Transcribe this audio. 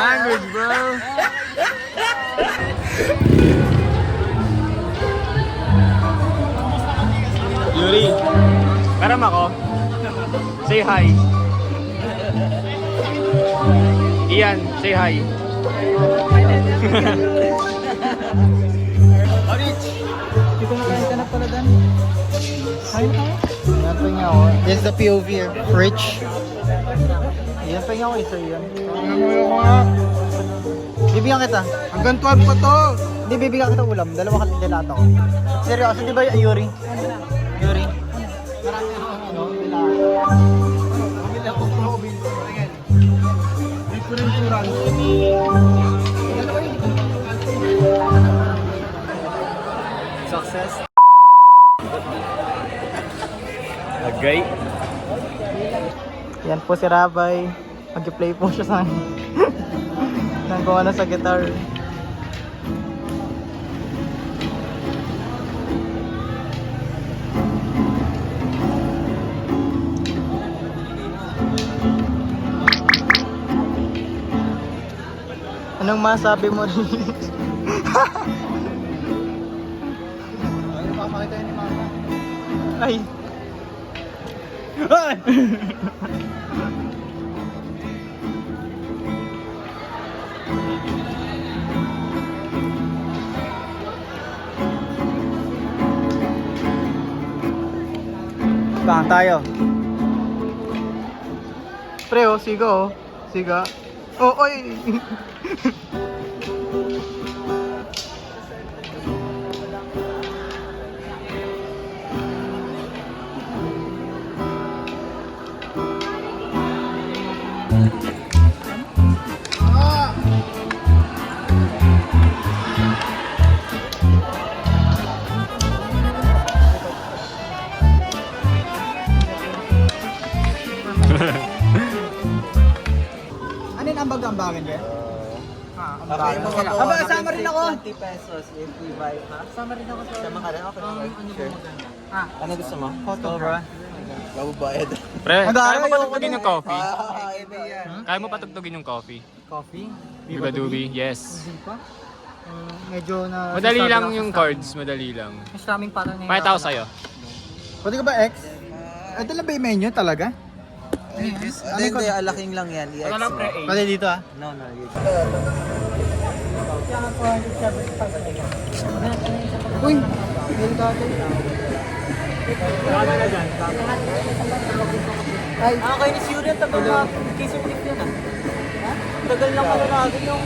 language, bro. Yuri, karam ako. Say hi. Ian, say hi. Dito na kain ka na pala dan. Kain na kayo? Yan pa niya ako. This is the POV here. Rich. Yan pa niya ako isa yan. Bibigyan kita. Hanggang 12 pa to. Hindi, bibigyan kita ulam. Dalawa ka dilata ko. Seryoso, di ba Yuri? Yuri? Marami ako dilata. Pamilya ko pro binto. Different restaurant. Success. Agay. Yan po si Rabay. Mag-play po siya sa nang kung ano sa guitar. Anong masabi mo rin? Ay, papakita yun ni Mama. Ay! Ay! Bang tayo. Pre, oh, siga oh. Siga. Oh, oy! Ano yung ambag-ambagan dyan? Okay, Aba, sama rin ako. 20 pesos if we buy, ha? Sama rin ako sa... Sama ka rin? Okay. Sure. Ano gusto mo? Photo, bro. Bababayad. Pre, Mag-aaral kaya mo ako patugtugin yung coffee? Iba yan. Kaya mo patugtugin yung coffee? Coffee? Viva Dubi? Yes. Hindi pa? Medyo na... Madali lang yung cards, madali lang. Mas raming parang ngayon. Pakita ko sa'yo. Pwede ka ba X? Ito lang ba yung menu talaga? Hindi, alaking lang yan. I-X mo. Pwede dito ah. No, no. Uy! Delikado. Ay, kay ni Yuri at tagal na case of clip yan ah. Tagal lang pala natin yung